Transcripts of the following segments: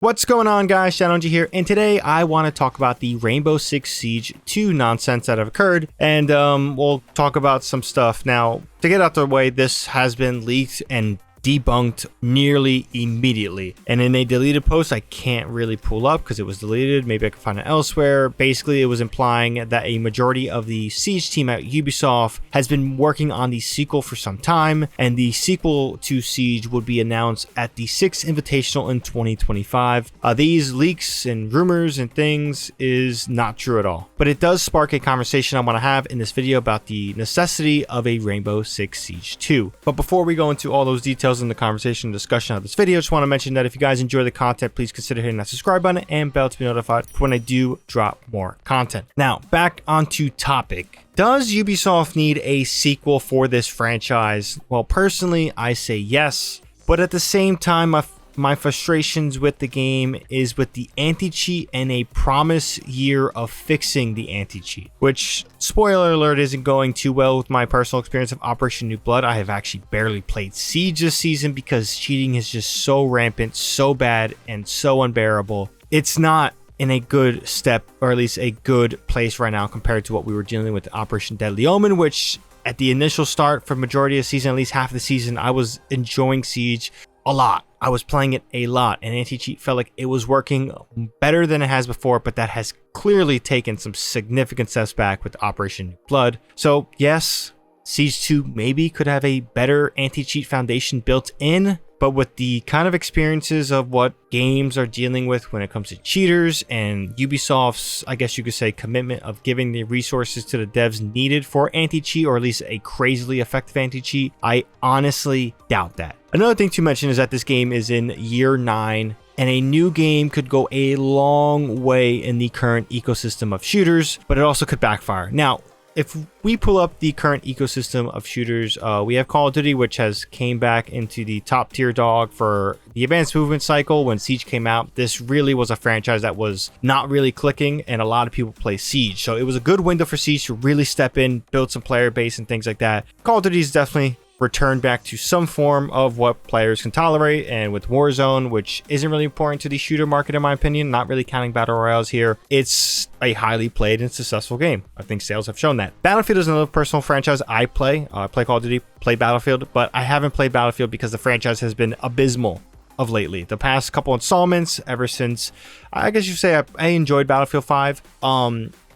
What's going on, guys? ShadowNinja here, and today I want to talk about the Rainbow Six Siege 2 nonsense that have occurred, and we'll talk about some stuff. Now, to get out the way, this has been leaked and debunked nearly immediately, and in a deleted post I can't really pull up because it was deleted. Maybe I can find it elsewhere. Basically, it was implying that a majority of the Siege team at Ubisoft has been working on the sequel for some time, and the sequel to Siege would be announced at the 6th Invitational in 2025. These leaks and rumors and things is not true at all, but it does spark a conversation I want to have in this video about the necessity of a Rainbow Six Siege 2. But before we go into all those details in the conversation and discussion of this video, I just want to mention that if you guys enjoy the content, please consider hitting that subscribe button and bell to be notified when I do drop more content. Now, back onto topic. Does Ubisoft need a sequel for this franchise? Well, personally, I say yes, but at the same time, my frustrations with the game is with the anti-cheat and a promise year of fixing the anti-cheat, which, spoiler alert, isn't going too well with my personal experience of Operation New Blood. I have actually barely played Siege this season because cheating is just so rampant, so bad, and so unbearable. It's not in a good step, or at least a good place right now compared to what we were dealing with Operation Deadly Omen, which at the initial start for majority of the season, at least half of the season, I was enjoying Siege a lot. I was playing it a lot, and anti-cheat felt like it was working better than it has before, but that has clearly taken some significant steps back with Operation New Blood. So yes, Siege 2 maybe could have a better anti-cheat foundation built in, but with the kind of experiences of what games are dealing with when it comes to cheaters and Ubisoft's, I guess you could say, commitment of giving the resources to the devs needed for anti-cheat, or at least a crazily effective anti-cheat, I honestly doubt that. Another thing to mention is that this game is in year 9, and a new game could go a long way in the current ecosystem of shooters, but it also could backfire. Now, if we pull up the current ecosystem of shooters, we have Call of Duty, which has came back into the top tier dog for the advanced movement cycle. When Siege came out, this really was a franchise that was not really clicking, and a lot of people play Siege. So it was a good window for Siege to really step in, build some player base and things like that. Call of Duty is definitely returned back to some form of what players can tolerate, and with Warzone, which isn't really important to the shooter market in my opinion, not really counting battle royales here, it's a highly played and successful game. I think sales have shown that. Battlefield is another personal franchise I play. I play Call of Duty, play Battlefield, but I haven't played Battlefield because the franchise has been abysmal of lately. The past couple installments, ever since, I guess you say I enjoyed Battlefield 5.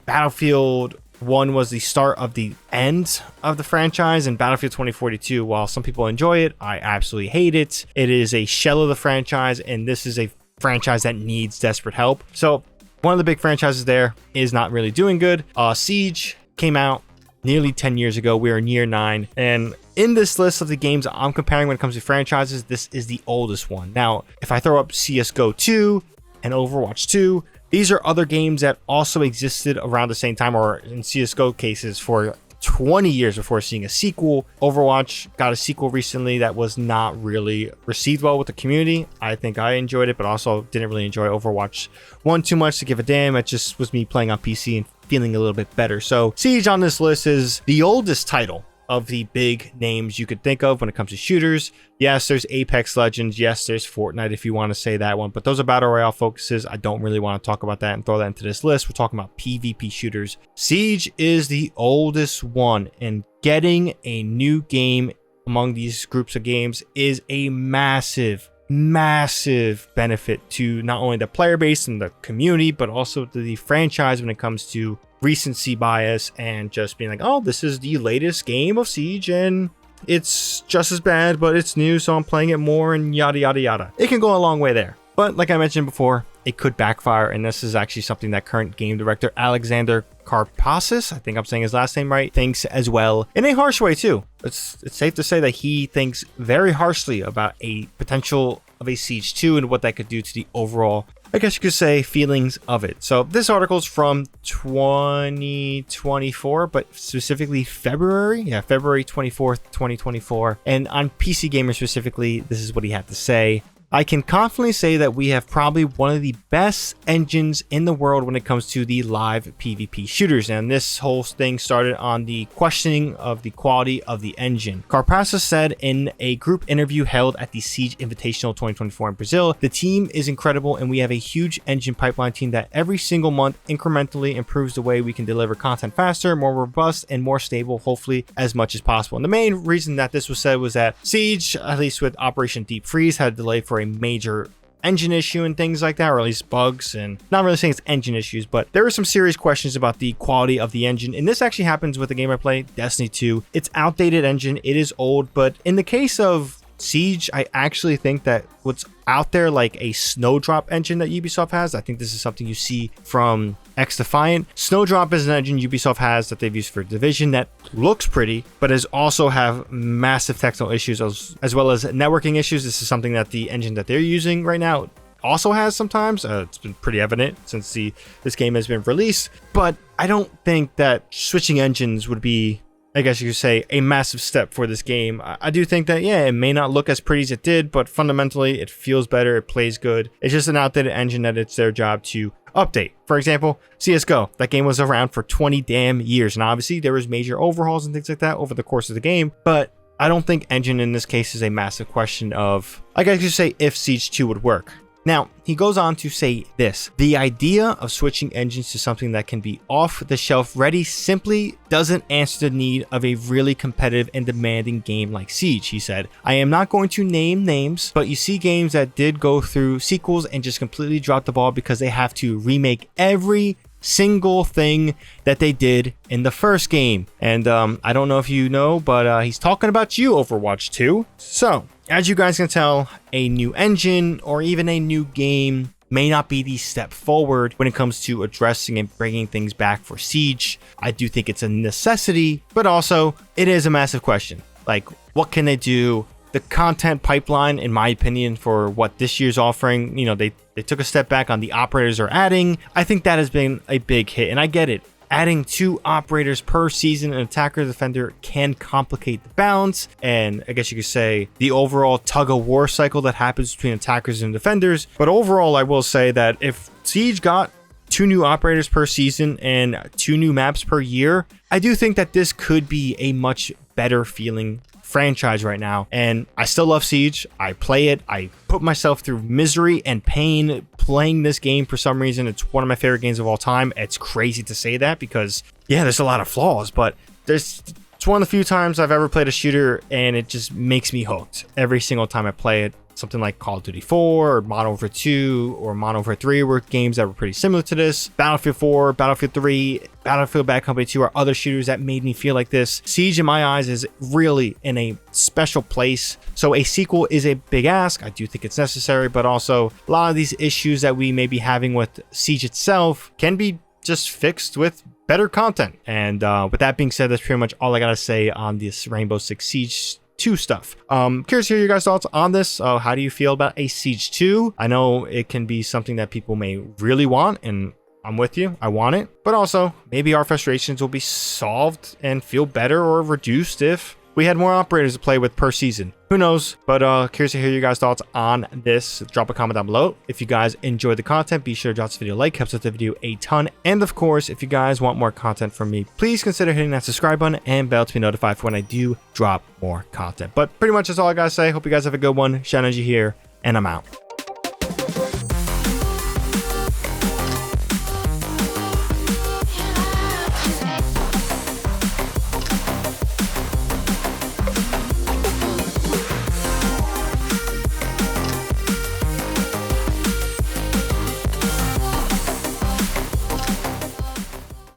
Battlefield 1 was the start of the end of the franchise, and Battlefield 2042, while some people enjoy it, I absolutely hate it. It is a shell of the franchise, and this is a franchise that needs desperate help. So one of the big franchises there is not really doing good. Siege came out nearly 10 years ago. We are in year 9, and in this list of the games I'm comparing when it comes to franchises, this is the oldest one. Now, if I throw up CSGO 2 and Overwatch 2, these are other games that also existed around the same time, or in CSGO cases, for 20 years before seeing a sequel. Overwatch got a sequel recently that was not really received well with the community. I think I enjoyed it, but also didn't really enjoy Overwatch 1 too much to give a damn. It just was me playing on PC and feeling a little bit better. So Siege on this list is the oldest title of the big names you could think of when it comes to shooters. Yes, there's Apex Legends. Yes, there's Fortnite if you want to say that one, but those are battle royale focuses. I don't really want to talk about that and throw that into this list. We're talking about PvP shooters. Siege is the oldest one, and getting a new game among these groups of games is a massive benefit to not only the player base and the community, but also to the franchise when it comes to recency bias and just being like, oh, this is the latest game of Siege and it's just as bad, but it's new, so I'm playing it more, and yada yada yada. It can go a long way there, but like I mentioned before, it could backfire, and this is actually something that current game director Alexander Karpasis, I think I'm saying his last name right, thinks as well, in a harsh way too. It's safe to say that he thinks very harshly about a potential of a Siege 2 and what that could do to the overall, I guess you could say, feelings of it. So this article is from 2024, but specifically February. Yeah, February 24th, 2024. And on PC Gamer specifically, this is what he had to say. I can confidently say that we have probably one of the best engines in the world when it comes to the live PvP shooters. And this whole thing started on the questioning of the quality of the engine. Carpasa said in a group interview held at the Siege Invitational 2024 in Brazil, the team is incredible and we have a huge engine pipeline team that every single month incrementally improves the way we can deliver content faster, more robust, and more stable, hopefully as much as possible. And the main reason that this was said was that Siege, at least with Operation Deep Freeze, had a delay for a major engine issue and things like that, or at least bugs, and not really saying it's engine issues, but there were some serious questions about the quality of the engine. And this actually happens with the game I play, Destiny 2. It's outdated engine, it is old, but in the case of Siege, I actually think that what's out there, like a Snowdrop engine that Ubisoft has, I think this is something you see from X Defiant. Snowdrop is an engine Ubisoft has that they've used for Division that looks pretty, but has also have massive technical issues as well as networking issues. This is something that the engine that they're using right now also has sometimes. It's been pretty evident since this game has been released, but I don't think that switching engines would be, I guess you could say, a massive step for this game. I do think that, yeah, it may not look as pretty as it did, but fundamentally it feels better, it plays good. It's just an outdated engine that it's their job to update. For example, CSGO, that game was around for 20 damn years, and obviously there was major overhauls and things like that over the course of the game, but I don't think engine in this case is a massive question of, I guess you could say, if Siege 2 would work. Now, he goes on to say this: the idea of switching engines to something that can be off the shelf ready simply doesn't answer the need of a really competitive and demanding game like Siege, he said. I am not going to name names, but you see games that did go through sequels and just completely drop the ball because they have to remake every single thing that they did in the first game. And I don't know if you know, but he's talking about you, Overwatch 2. So, as you guys can tell, a new engine or even a new game may not be the step forward when it comes to addressing and bringing things back for Siege. I do think it's a necessity, but also it is a massive question. Like, what can they do? The content pipeline, in my opinion, for what this year's offering, you know, they took a step back on the operators are adding. I think that has been a big hit, and I get it. Adding 2 operators per season, an attacker defender, can complicate the balance, and I guess you could say the overall tug-of-war cycle that happens between attackers and defenders. But overall, I will say that if Siege got 2 new operators per season and 2 new maps per year, I do think that this could be a much better feeling franchise right now. And I still love Siege. I play it. I put myself through misery and pain playing this game. For some reason, it's one of my favorite games of all time. It's crazy to say that because, yeah, there's a lot of flaws, but it's one of the few times I've ever played a shooter and it just makes me hooked every single time I play it. Something like Call of Duty 4 or Modern Warfare 2 or Modern Warfare 3 were games that were pretty similar to this. Battlefield 4, Battlefield 3, Battlefield Bad Company 2 are other shooters that made me feel like this. Siege, in my eyes, is really in a special place. So a sequel is a big ask. I do think it's necessary, but also a lot of these issues that we may be having with Siege itself can be just fixed with better content. And with that being said, that's pretty much all I gotta say on this Rainbow Six Siege 2 stuff. Curious to hear your guys' thoughts on this. How do you feel about a Siege 2? I know it can be something that people may really want, and I'm with you. I want it. But also, maybe our frustrations will be solved and feel better or reduced if we had more operators to play with per season. Who knows? But curious to hear your guys' thoughts on this. Drop a comment down below. If you guys enjoyed the content, be sure to drop this video a like. Helps out the video a ton. And of course, if you guys want more content from me, please consider hitting that subscribe button and bell to be notified for when I do drop more content. But pretty much that's all I gotta say. Hope you guys have a good one. ShadowNinja here, and I'm out.